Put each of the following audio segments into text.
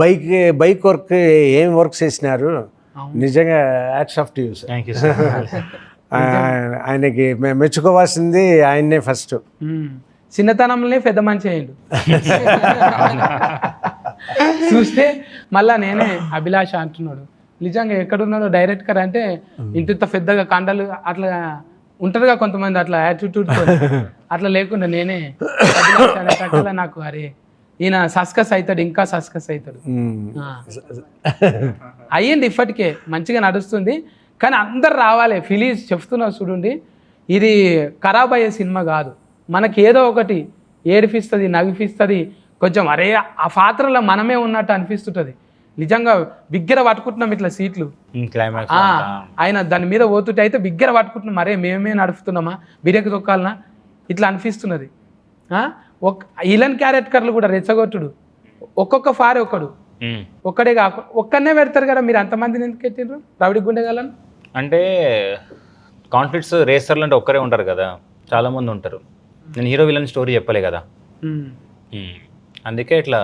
Bike work ఏం work చేసినారు, నిజంగా hats off to you sir. Thank you sir. ఆయనకి మేము మెచ్చుకోవాల్సింది ఆయన్నే ఫస్ట్. చిన్నతనంలోనే పెద్ద మంచి అయ్యిండు. చూస్తే మళ్ళా నేనే అభిలాష అంటున్నాడు. నిజంగా ఎక్కడున్నాడో డైరెక్టర్ అంటే ఇంత పెద్దగా కండలు అట్లా ఉంటారుగా కొంతమంది అట్లా యాటిట్యూడ్ అట్లా లేకుండా నేనే అభిలాష అనేటట్లా నాకు అరే ఈయన సస్కస్ అవుతాడు, ఇంకా సస్కస్ అవుతాడు. అయ్యింది ఇప్పటికే మంచిగా నడుస్తుంది. కానీ అందరు రావాలి. ఫిలీజ్ చెప్తున్నావు చూడండి, ఇది ఖరాబ్ అయ్యే సినిమా కాదు. మనకి ఏదో ఒకటి ఏడిపిస్తుంది, నవ్విస్తుంది, కొంచెం అరే ఆ పాత్రలో మనమే ఉన్నట్టు అనిపిస్తుంటుంది. నిజంగా బిగ్గర పట్టుకుంటున్నాం ఇట్లా సీట్లు, క్లైమాక్స్ ఆయన దాని మీద పోతుంటే అయితే బిగ్గర పట్టుకుంటున్నాం, అరే మేమే నడుపుతున్నామా, బిరేక్ తొక్కాలనా ఇట్లా అనిపిస్తున్నది. ఇలన్ క్యారెక్టర్లు కూడా రెచ్చగొట్టుడు, ఒక్కొక్క ఫారే ఒక్కడే కాకుండా ఒక్కనే పెడతారు కదా. మీరు అంతమందిని ఎందుకు ఎత్తిండ్రు రౌడీ గుండెగాలను? అంటే కాన్ఫ్లిక్ట్స్ రేసర్లు అంటే ఒక్కరే ఉంటారు కదా, చాలా మంది ఉంటారు. నేను హీరో విలన్ స్టోరీ చెప్పలే కదా, అందుకే ఇట్లా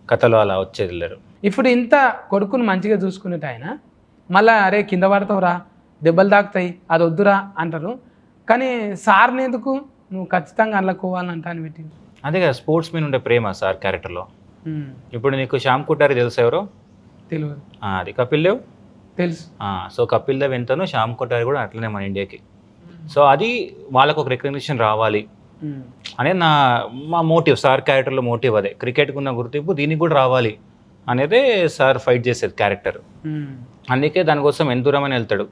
కథలు అలా వచ్చేది లేరు. ఇప్పుడు ఇంత కొడుకును మంచిగా చూసుకునేట ఆయన మళ్ళీ అరే కింద పడతావురా, దెబ్బలు తాకుతాయి, అది వద్దురా అంటారు. కానీ సార్ని ఎందుకు నువ్వు ఖచ్చితంగా అందులోకోవాలని అంటాను పెట్టి? అదే కదా స్పోర్ట్స్ మీద ఉండే ప్రేమ సార్ క్యారెక్టర్లో. ఇప్పుడు నీకు శ్యామ్ కుటారి తెలుసు ఎవరో? తెలియదు. అది కపిల్ దేవ్ తెలుసు. సో కపిల్ దేవ్ ఎంతనో శ్యామ్ కుటారి కూడా అట్లనే మన ఇండియాకి. సో అది వాళ్ళకు ఒక రికగ్నిషన్ రావాలి అనేది మా మోటివ్. సార్ క్యారెక్టర్లో మోటివ్ అదే, క్రికెట్కి ఉన్న గుర్తింపు దీనికి కూడా రావాలి అనేదే సార్ ఫైట్ చేసేది క్యారెక్టర్. అందుకే దానికోసం ఎంత దూరమని వెళ్తాడు,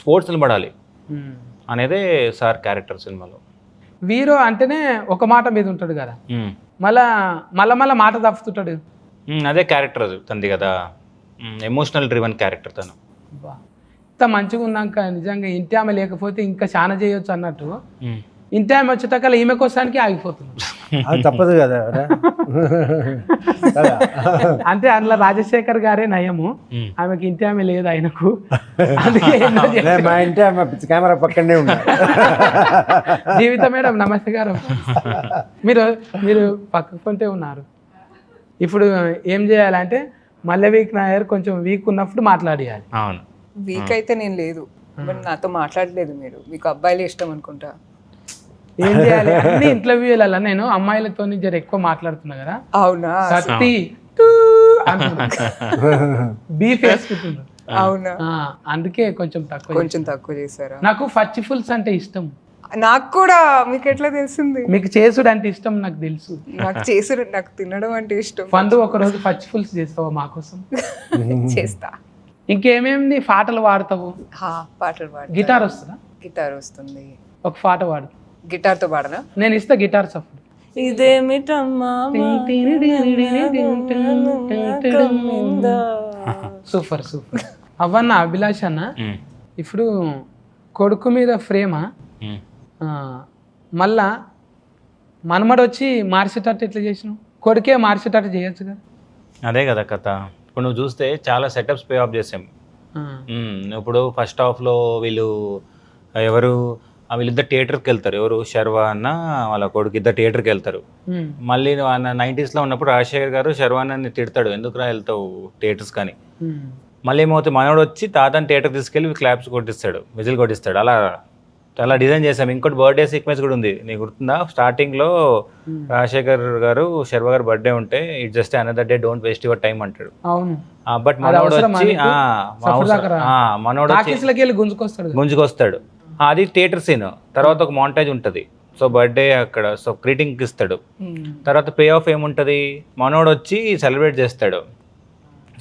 స్పోర్ట్స్ నిలబడాలి అనేదే సార్ క్యారెక్టర్ సినిమాలో. వీరో అంటేనే ఒక మాట మీద ఉంటాడు కదా, మళ్ళా మాట తప్పుతుంటాడు. అదే క్యారెక్టర్ అది తంది కదా, ఎమోషనల్ డ్రివెన్ క్యారెక్టర్ తను. ఇంత మంచిగా ఉన్నాక నిజంగా ఇంటి ఆమె లేకపోతే ఇంకా చాలా చేయొచ్చు అన్నట్టు, ఇంటి ఆమె వచ్చేటకల్లా ఈమె కోసానికి ఆగిపోతుంది. అది తప్పదు కదా. అంటే అందులో రాజశేఖర్ గారే నయము, ఆమెకి ఇంటి ఆమె లేదు ఆయనకు. మా ఇంటి ఆమె కెమెరా పక్కనే ఉన్నారు. జీవిత మేడం నమస్తే గారు, మీరు మీరు పక్కకుంటే ఉన్నారు. ఇప్పుడు ఏం చేయాలంటే మల్లెవీక్ నాయర్ కొంచెం వీక్ ఉన్నప్పుడు మాట్లాడియాలి. అవును, వీక్ అయితే నేను లేదు, బట్ నాతో మాట్లాడలేదు మీరు. మీకు అబ్బాయిలే ఇష్టం అనుకుంటా. ఏం చేయాలి అన్ని ఇంటర్వ్యూలలో నేను అమ్మాయిలతో జర ఎక్కువ మాట్లాడుతున్నా కదా. అవునా? సత్తి బీఫ్ వేసుకుంటున్నా. అవునా? అందుకే కొంచెం తక్కువ చేశారా? నాకు పచ్చిఫుల్స్ అంటే ఇష్టం. నాకు కూడా. మీకు ఎట్లా తెలిసింది? మీకు చేసుడు అంటే ఇష్టం నాకు తెలుసు. నాకు తినడం అంటే ఇష్టం. పండు ఒకరోజు పచ్చిఫుల్స్ చేస్తావా మా కోసం? చేస్తా. ఇంకేమేమి పాటలు వాడతావు? పాటలు పాడు. గిటార్ వస్తుందా? గిటార్ వస్తుంది. ఒక పాట వాడు. గిటార్ తో పాడనా? నేను ఇస్తా గిటార్ సపోర్ట్. Super super. అవన్న అభిలాష్ అన్న, ఇప్పుడు కొడుకు మీద ప్రేమ మళ్ళా మనమడు వచ్చి మార్చేటట్టు ఎట్లా చేసినావు? కొడుకే మార్చేటట్టు చేయొచ్చు కదా. అదే కదా కథ. ఇప్పుడు నువ్వు చూస్తే చాలా సెటప్స్ పే ఆఫ్ చేసాం. ఇప్పుడు ఫస్ట్ హాఫ్లో వీళ్ళిద్దరు థియేటర్కి వెళ్తారు. ఎవరు? శర్వా అన్న వాళ్ళ కొడుకు ఇద్దరు థియేటర్కి వెళ్తారు. మళ్ళీ 90s ఉన్నప్పుడు రాజశేఖర్ గారు శర్వాన్ని తిడతాడు, ఎందుకురా వెళ్తావు థియేటర్స్ కానీ. మళ్ళీ ఏమవుతుంది, మనోడు వచ్చి తాతని థియేటర్ తీసుకెళ్ళి క్లాప్స్ కొట్టిస్తాడు, విజిల్ కొట్టిస్తాడు. అలా డిజైన్ చేసాం. ఇంకోటి బర్త్డే సీక్వెన్స్ కూడా ఉంది, నీకు గుర్తుందా? స్టార్టింగ్ లో రాజశేఖర్ గారు శర్వా గారు బర్త్డే ఉంటే it just another day, don't waste your time అంటాడు. బట్ మనోడు వచ్చి గుంజుకొస్తాడు. అది థియేటర్ సీన్. తర్వాత ఒక మాంటేజ్ ఉంటుంది. సో బర్త్డే అక్కడ, సో గ్రీటింగ్ ఇస్తాడు. తర్వాత పే ఆఫ్ ఏముంటుంది, మనోడు వచ్చి సెలబ్రేట్ చేస్తాడు.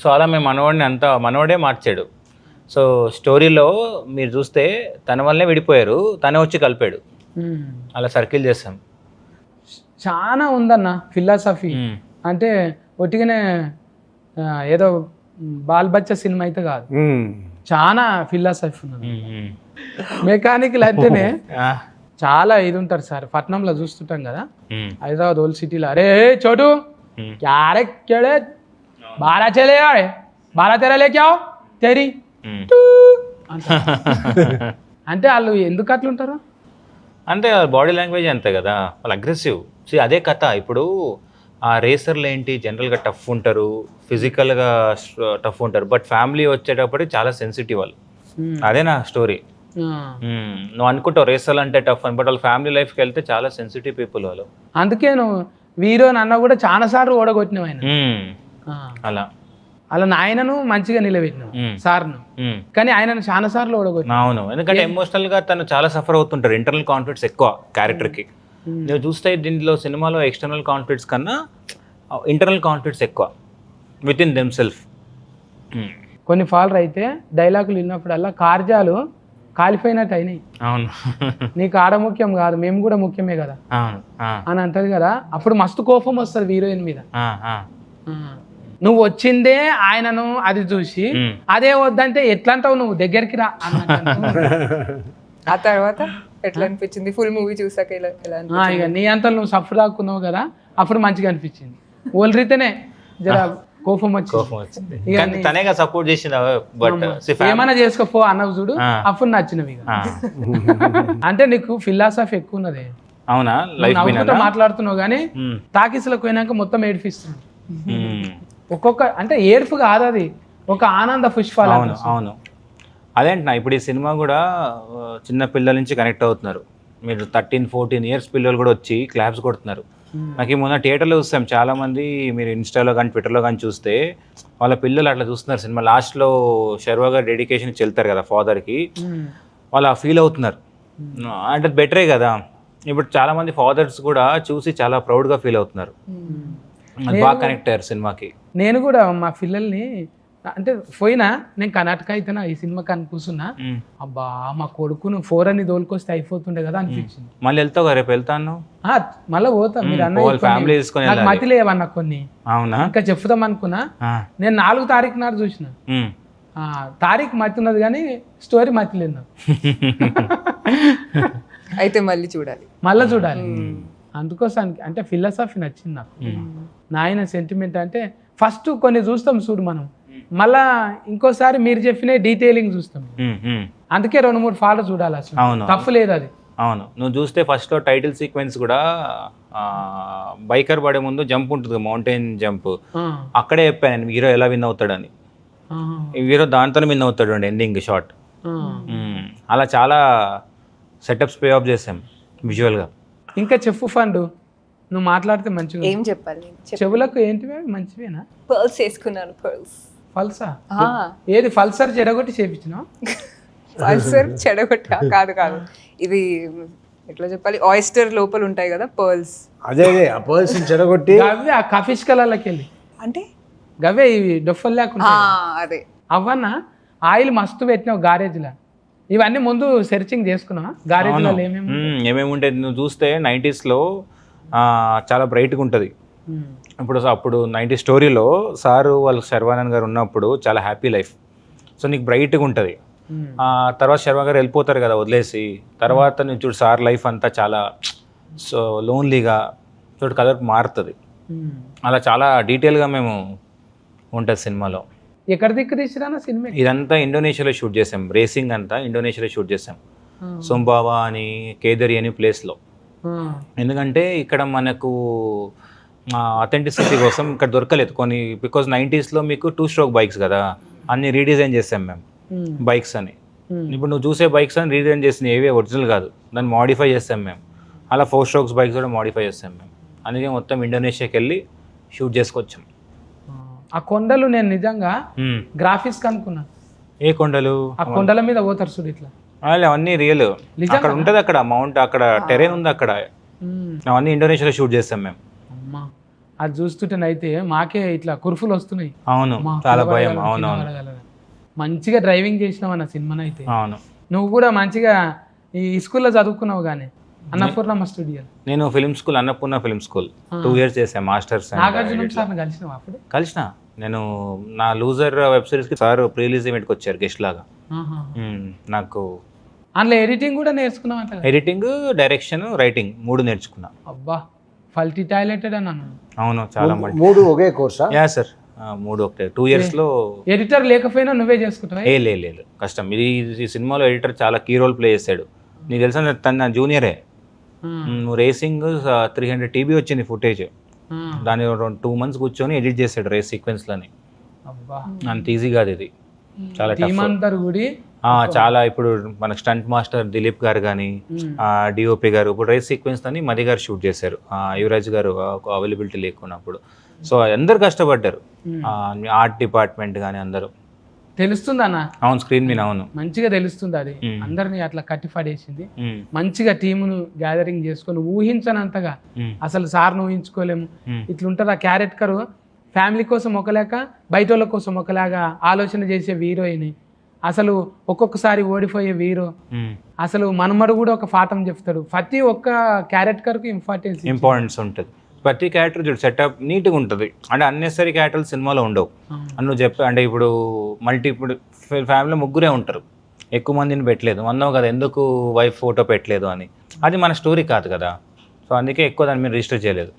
సో అలా మేము మనోడే మార్చాడు. సో స్టోరీలో మీరు చూస్తే తన వల్లనే విడిపోయారు, తనే వచ్చి కలిపాడు. అలా సర్కిల్ చేస్తాం. చాలా ఉందన్న ఫిలాసఫీ. అంటే ఒట్టిగానే ఏదో బాల్ బచ్చా సినిమా అయితే కాదు, చాలా ఫిలాసఫీ ఉన్నది. మెకానికల్ అంటేనే చాలా ఇది ఉంటారు సార్. పట్నంలో చూస్తుంటాం కదా, హైదరాబాద్ ఓల్డ్ సిటీలో, అరే చోటు క్యారే కేడే బారా చలే బారా తెరా లేకావు తెరి అంటే వాళ్ళు ఎందుకు అట్లుంటారు అంటే బాడీ లాంగ్వేజ్ అంతే కదా, వాళ్ళు అగ్రెసివ్. అదే కథ. ఇప్పుడు ఆ రేసర్లు ఏంటి జనరల్గా టఫ్ ఉంటారు, ఫిజికల్గా టఫ్ ఉంటారు, బట్ ఫ్యామిలీ వచ్చేటప్పటికి చాలా సెన్సిటివ్ వాళ్ళు. అదే నా స్టోరీ. నువ్వు అనుకుంటావు రేసర్లు అంటే టఫ్ అని, బట్ వాళ్ళ ఫ్యామిలీ లైఫ్కి వెళ్తే చాలా సెన్సిటివ్ పీపుల్ వాళ్ళు. అందుకే నువ్వు వీరో నన్న కూడా చాలా సార్లు ఓడగొట్టినావు ఆయన. అలా అలా నాయనను మంచిగా నిలబెట్టినావు సార్ను, కానీ ఆయనను చాలా సార్లు ఓడగొట్టినావు. అవును, ఎందుకంటే ఎమోషనల్ గా తను చాలా సఫర్ అవుతుంటారు, ఇంటర్నల్ కాన్ఫ్లిక్ట్స్ ఎక్కువ క్యారెక్టర్ కి. నువ్వు చూస్తే దీంట్లో సినిమాలో ఎక్స్టర్నల్ కాన్ఫ్లిక్ట్స్ కన్నా ఇంటర్నల్ కాన్ఫ్లిక్ట్స్ ఎక్కువ విత్ ఇన్ దెమ్ సెల్ఫ్. కొన్ని ఫాల్ర్ అయితే డైలాగులు విన్నప్పుడల్లా కార్జాలు కాలిపోయినట్టు అయినాయి. అవును నీకు ఆడ ముఖ్యం కాదు, మేము కూడా ముఖ్యమే కదా అవును అని అంటది కదా. అప్పుడు మస్తు కోపం వస్తుంది హీరోయిన్ మీద. నువ్వు వచ్చిందే ఆయనను అది చూసి అదే వద్దంటే ఎట్లా అంటావు, నువ్వు దగ్గరికి రా అన్నట్టు. ఆ తర్వాత ఎట్లా అనిపించింది ఫుల్ మూవీ చూసాక? ఇక నీ అంతా నువ్వు సఫర్ దాక్కున్నావు కదా, అప్పుడు మంచిగా అనిపించింది. ఓల్రితేనే జర కోపం వచ్చింది. తనేగా సపోర్ట్ చేసింది, బట్ ఏమైనా చేసుకోపో అన్నవు చూడు, అప్పుడు నచ్చినవి. అంటే నీకు ఫిలాసఫీ ఎక్కువ ఉన్నది. అవునా? లైఫ్ మాట్లాడుతున్నావు కానీ టాకీస్లకు పోయినాక మొత్తం ఏడిపిస్తున్నావు. ఒక్కొక్క అంటే ఏడుపు కాదు, అది ఒక ఆనంద పుష్పాలు. అవును అవును, అదేంటున్నా. ఇప్పుడు ఈ సినిమా కూడా చిన్న పిల్లల నుంచి కనెక్ట్ అవుతున్నారు. మీరు 13-14 ఇయర్స్ పిల్లలు కూడా వచ్చి క్లాప్స్ కొడుతున్నారు. నాకు మొన్న థియేటర్లో చూస్తాం చాలా మంది, మీరు ఇన్స్టాలో కానీ ట్విట్టర్లో కానీ చూస్తే వాళ్ళ పిల్లలు అట్లా చూస్తున్నారు సినిమా. లాస్ట్లో శర్వా గారు డెడికేషన్ వెళ్తారు కదా ఫాదర్కి, వాళ్ళు ఫీల్ అవుతున్నారు. అంటే బెటరే కదా. ఇప్పుడు చాలా మంది ఫాదర్స్ కూడా చూసి చాలా ప్రౌడ్గా ఫీల్ అవుతున్నారు. బాగా కనెక్ట్ అయ్యారు సినిమాకి. నేను కూడా మా పిల్లల్ని అంటే పోయినా, నేను కర్ణాటక అయితేనా ఈ సినిమాకి అని కూర్చున్నా, అబ్బా మా కొడుకును 4 అని దోలుకొస్తే అయిపోతుండే కదా అనిపించింది. మళ్ళీ వెళ్తావు, రేపు వెళ్తాను మళ్ళీ పోతాం. మీరు ఫ్యామిలీ తీసుకొని నాకు మతి లేవన్నా కొన్ని. అవునా? ఇంకా చెప్తాం అనుకున్నా. నేను 4 తారీఖు నాడు చూసిన. తారీఖు మతి ఉన్నది కానీ స్టోరీ మతి లేదు నాకు. అయితే మళ్ళీ చూడాలి, మళ్ళీ చూడాలి. అందుకోసానికి అంటే ఫిలాసఫీ నచ్చింది నాకు. నాయన సెంటిమెంట్ అంటే ఫస్ట్ కొన్ని చూస్తాం చూడు మనం, మళ్ళా ఇంకోసారి మీరు చెప్పిన డీటెయిలింగ్ చూస్తాం. అందుకే 2-3 ఫాల్ట్ చూడాలి అసలు. తప్పు లేదు అది. అవును, నువ్వు చూస్తే ఫస్ట్ లో టైటిల్ సీక్వెన్స్ కూడా బైకర్ పడే ముందు జంప్ ఉంటుంది, మౌంటైన్ జంప్. అక్కడే చెప్పాను నేను హీరో ఎలా విన్ అవుతాడని. హీరో దాంతో విన్ అవుతాడు అండి ఎండింగ్ షాట్. అలా చాలా సెటప్స్ పే ఆఫ్ చేసాం విజువల్గా. ఇంకా చెప్పు ఫండు, నువ్వు మాట్లాడితే మంచిగా. ఏం చెప్పాలి? చెవులకు ఏంటివే మంచివేనా? పర్ల్స్ వేసుకున్నాను. పర్ల్స్. ఫల్సా? ఏది ఫల్సర్ చెడగొట్టి చేపించినావు? పల్సర్ చెడగొట్ట కాదు కాదు, ఇది ఎట్లా చెప్పాలి, ఆయిస్టర్ లోపల ఉంటాయి కదా పర్ల్స్. అదే ఆ పర్ల్స్ చెడగొట్టి గవ్వే ఆ కఫిష్ కలర్లకి వెళ్ళి అంటే గవ్వే ఇవి డొఫల్ లేకుండా అదే అవన్నా ఆయిల్ మస్తు పెట్టినావు గారేజ్లో. ఇవన్నీ ముందు సెర్చింగ్ చేసుకున్నావా గారేజ్లో ఏమేమి ఉంటాయి? నువ్వు చూస్తే 90s లో చాలా బ్రైట్గా ఉంటుంది. అప్పుడు 90s స్టోరీలో సారు వాళ్ళు శర్వానంద్ గారు ఉన్నప్పుడు చాలా హ్యాపీ లైఫ్. సో నీకు బ్రైట్గా ఉంటుంది. తర్వాత శర్వా గారు వెళ్ళిపోతారు కదా వదిలేసి, తర్వాత నువ్వు చూడు సార్ లైఫ్ అంతా చాలా సో లోన్లీగా చూడు కలర్ మారుతుంది. అలా చాలా డీటెయిల్గా మేము ఉంటుంది సినిమాలో. ఎక్కడ దిక్కు తీసిరా సినిమా? ఇదంతా ఇండోనేషియాలో షూట్ చేసాం. రేసింగ్ అంతా ఇండోనేషియాలో షూట్ చేసాం, సోంబావా అని కేదరి అని ప్లేస్లో. ఎందుకంటే ఇక్కడ మనకు అథెంటిసిటీ కోసం ఇక్కడ దొరకలేదు కొన్ని, బికాజ్ 90s లో మీకు 2 స్ట్రోక్ బైక్స్ కదా, అన్ని రీడిజైన్ చేసాం మేము బైక్స్ అని. ఇప్పుడు నువ్వు చూసే బైక్స్ అని రీడిజైన్ చేసిన ఏవే ఒరిజినల్ కాదు, దాన్ని మోడిఫై చేస్తాం మేము. అలా 4 స్ట్రోక్స్ బైక్స్ కూడా మోడిఫై చేస్తాం మేము. అందుకే మొత్తం ఇండోనేషియాకి వెళ్ళి షూట్ చేసుకొచ్చాం. ఆ కొండలు నేను నిజంగా గ్రాఫిక్స్ అనుకున్నా. ఏ కొండలు? ఆ కొండల మీద పోతారు చూడు ఇట్లా, అవన్నీ రియల్. అక్కడ ఉంటుంది, అక్కడ మౌంట్, అక్కడ టెరెన్ ఉంది అక్కడ. అవన్నీ ఇండోనేషియాలో షూట్ చేస్తాం మేము. అమ్మా అది చూస్తుంటేనైతే మాకే ఇట్లా కుర్ఫులు వస్తున్నాయి. అవును, చాలా భయం. అవునవును, మంచిగా డ్రైవింగ్ చేసినావు అన్న సినిమాను అయితే. అవును, నువ్వు కూడా మంచిగా ఈ స్కూల్లో చదువుకున్నావు కానీ అన్నపూర్ణమ్మ స్టూడియో. నేను film school, Annapurna film school 2 years చేశాను మాస్టర్స్. నాగార్జున సార్ని కలిసినావు అప్పుడు? కలిసిన. నేను నా లూజర్ వెబ్ సిరీస్కి సార్ ప్రీ రిలీజ్ ఈవెంట్కి వచ్చారు గెస్ట్ లాగా. నాకు అందులో ఎడిటింగ్ కూడా నేర్చుకున్నావు అంట? ఎడిటింగ్, డైరెక్షన్, రైటింగ్ 3 నేర్చుకున్నా. అబ్బా ఫల్టీ టాలెంటెడ్ అన్నాను. అవును, చాలా 3 ఒకే కోర్సా? యా సార్, 3 ఒకటే. 2 years లో. ఎడిటర్ లేకపోయినా నువ్వే చేసుకుంటావా? లేదు కష్టం. ఈ సినిమాలో ఎడిటర్ చాలా కీ రోల్ ప్లే చేశాడు. నీకు తెలుసా, తన జూనియరే. నువ్వు రేసింగ్ 300 TB వచ్చింది ఫుటేజ్. దాని 2 months కూర్చొని ఎడిట్ చేశాడు రేస్ సీక్వెన్స్లని. అబ్బా అంత ఈజీ కాదు ఇది, చాలా tough. టీమ్ అందరు కూడా చాలా ఇప్పుడు మన స్టంట్ మాస్టర్ దిలీప్ గారు కానీ డిఓపి గారు ఇప్పుడు రేస్ సీక్వెన్స్ అని మది గారు షూట్ చేశారు, యువరాజ్ గారు అవైలబిలిటీ లేకున్నప్పుడు. సో అందరు కష్టపడ్డారు, ఆర్ట్ డిపార్ట్మెంట్ కానీ అందరూ. తెలుస్తుంది అన్న, అవును స్క్రీన్ మీద అవును మంచిగా తెలుస్తుంది అది. అందరిని అట్లా కట్టిపడేసింది. మంచిగా టీమును గ్యాదరింగ్ చేసుకొని ఊహించనంతగా అసలు సార్ను ఊహించుకోలేము. ఇట్లుంటారు ఆ క్యారెక్టర్, ఫ్యామిలీ కోసం ఒకలేక బయట వాళ్ళ కోసం ఒకలాగా ఆలోచన చేసే హీరోయిన్, అసలు ఒక్కొక్కసారి ఓడిపోయే హీరో, అసలు మనమడు కూడా ఒక పాఠం చెప్తాడు. ప్రతి ఒక్క క్యారెక్టర్కి ఇంపార్టెన్స్ ఉంటుంది. ప్రతి క్యారెక్టర్ చూడు సెటప్ నీట్గా ఉంటుంది, అంటే అన్నెసరీ క్యారెక్టర్లు సినిమాలో ఉండవు అని నువ్వు చెప్పా. అంటే ఇప్పుడు ఇప్పుడు ఫ్యామిలీలో 3 ఉంటారు, ఎక్కువ మందిని పెట్టలేదు అన్నావు కదా, ఎందుకు వైఫ్ ఫోటో పెట్టలేదు అని. అది మన స్టోరీ కాదు కదా, సో అందుకే ఎక్కువ దాన్ని మీరు రిజిస్టర్ చేయలేదు.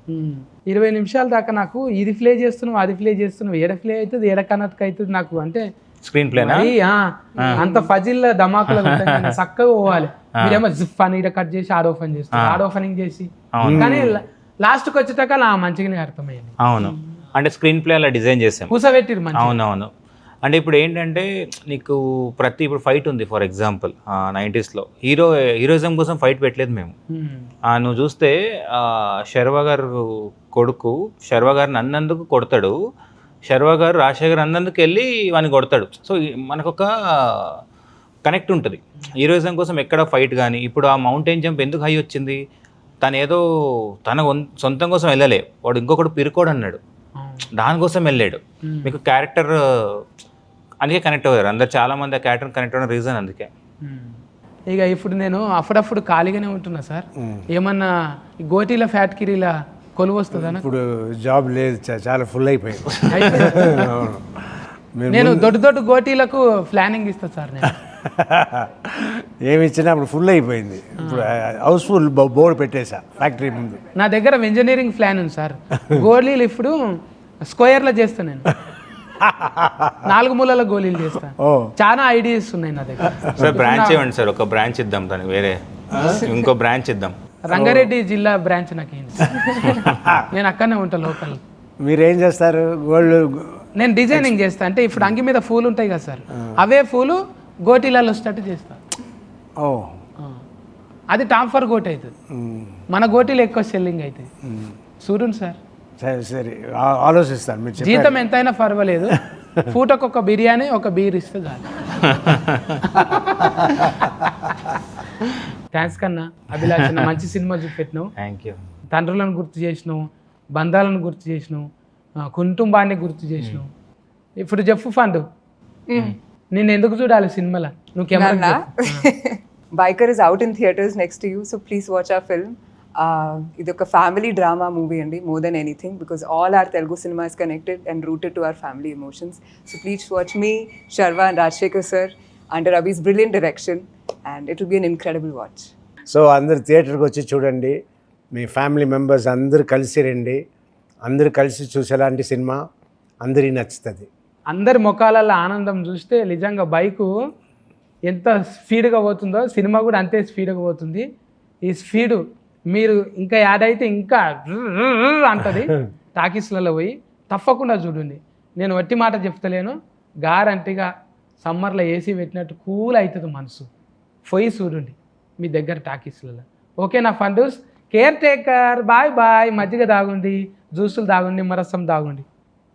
20 నిమిషాల దాకా నాకు ఇది ప్లే చేస్తున్నావు అది ప్లే చేస్తున్నావు, ఏడ ప్లే అవుతుంది ఏడ కనెక్ట్ అవుతుంది నాకు, అంటే స్క్రీన్ ప్లేనా అంత ఫజిల్ ధమాకులు చక్కగా పోవాలి. మీరేమో జిప్ అని ఇక్కడ కట్ చేసి ఆడ్ ఓపెన్ చేస్తారు, ఆడ్ ఓపెనింగ్ చేసి, కానీ లాస్ట్కి వచ్చేటాక నా మంచిగానే అర్థమయ్యింది. అవును, అంటే స్క్రీన్ ప్లే అలా డిజైన్ చేసాం, కూసబెట్టిరు. అవునవును. అంటే ఇప్పుడు ఏంటంటే నీకు ఇప్పుడు ఫైట్ ఉంది ఫర్ ఎగ్జాంపుల్ 90sలో హీరోయిజం కోసం ఫైట్ పెట్టలేదు మేము. నువ్వు చూస్తే శర్వా గారు కొడుకు శర్వా గారిని అన్నందుకు కొడతాడు, శర్వా గారు రాజశేఖర్ అన్నందుకు వెళ్ళి వాడిని కొడతాడు. సో మనకొక కనెక్ట్ ఉంటుంది. హీరోయిజం కోసం ఎక్కడ ఫైట్ కానీ, ఇప్పుడు ఆ మౌంటైన్ జంప్ ఎందుకు హై వచ్చింది, తను ఏదో తన సొంతం కోసం వెళ్ళలే, వాడు ఇంకొకటి పిరుకోడు అన్నాడు, దానికోసం వెళ్ళాడు. మీకు క్యారెక్టర్ అందుకే కనెక్ట్ అయ్యారు అందరు, చాలా మంది ఆ క్యారెక్టర్ కనెక్ట్ అవ్వడం రీజన్ అందుకే. ఇక ఇప్పుడు నేను అప్పుడప్పుడు ఖాళీగానే ఉంటున్నా సార్, ఏమన్నా గోటీల ఫ్యాక్టరీల కొలువు వస్తుందా? ఇప్పుడు జాబ్ లేదు, చాలా ఫుల్ అయిపోయింది. నేను దొడ్డు గోటీలకు ప్లానింగ్ ఇస్తా సార్. నేను ఏమి ఇచ్చినా అప్పుడు ఫుల్ అయిపోయింది. ఇప్పుడు హౌస్ఫుల్ బోర్డు పెట్టేసా ఫ్యాక్టరీ ముందు. నా దగ్గర ఇంజనీరింగ్ ప్లాన్ ఉంది సార్, గోళీలు ఇప్పుడు స్క్వేర్లో చేస్తాను నేను, 4 మూలల గోళీలు చేస్తాను. చాలా ఐడియాస్ ఉన్నాయి నా దగ్గర. సార్ బ్రాంచ్ ఇవ్వండి సార్, ఒక బ్రాంచ్ ఇద్దాం, దానికి వేరే ఇంకో బ్రాంచ్ ఇద్దాం. రంగారెడ్డి జిల్లా బ్రాంచ్ నాకు ఏంటి, నేను అక్కడనే ఉంటా లోకల్. మీరేం చేస్తారు? గోల్డ్ నేను డిజైనింగ్ చేస్తా, అంటే ఇప్పుడు అంగి మీద పూలు ఉంటాయి కదా సార్, అవే పూలు గోటీలలో స్టార్ట్ చేస్తా. అది టాంఫర్ గోటి అవుతుంది, మన గోటీలు ఎక్కువ సెల్లింగ్ అవుతుంది. చూడండి సార్. సరే సరే ఆలోచిస్తాను. మీరు జీతం ఎంతైనా పర్వాలేదు, పూటకు ఒక బిర్యానీ ఒక బీర్ ఇస్తే చాలు. థ్యాంక్స్ కన్నా అభిలాష్, మంచి సినిమా చూపెట్టినావు. Thank you. తండ్రులను గుర్తు చేసినావు, బంధాలను గుర్తు చేసినావు, కుటుంబాన్ని గుర్తు చేసినావు. ఇప్పుడు చెప్పు ఫండ్, నేను ఎందుకు చూడాలి సినిమాలో? నువ్వు camera Biker is out in theaters next to you, so please watch our film. ఇది ఒక ఫ్యామిలీ డ్రామా మూవీ అండి, more than anything, because all are Telugu cinema is connected and rooted to our family emotions. So please watch మీ, Sharva and Rajshekhar sir under Abhi's brilliant direction, and it will be an incredible watch. So అందరు థియేటర్కి వచ్చి చూడండి, మీ family members అందరూ కలిసి రండి, అందరూ కలిసి చూసేలాంటి సినిమా అందరికీ నచ్చుతుంది. అందరి ముఖాలలో ఆనందం చూస్తే నిజంగా బైకు ఎంత స్పీడ్గా పోతుందో సినిమా కూడా అంతే స్పీడ్గా పోతుంది. ఈ స్పీడు మీరు ఇంకా యాడ్ అయితే ఇంకా అంటది. టాకీస్లలో పోయి తప్పకుండా చూడండి. నేను వట్టి మాట చెప్తలేను, గ్యారంటీగా సమ్మర్లో ఏసీ పెట్టినట్టు కూల్ అవుతుంది మనసు. పోయి చూడండి మీ దగ్గర టాకీస్లలో. ఓకేనా ఫండూస్? Care taker, bye bye. మజ్జిగ తాగుండి, జ్యూసులు తాగుండి, నిమ్మరసం తాగుండి.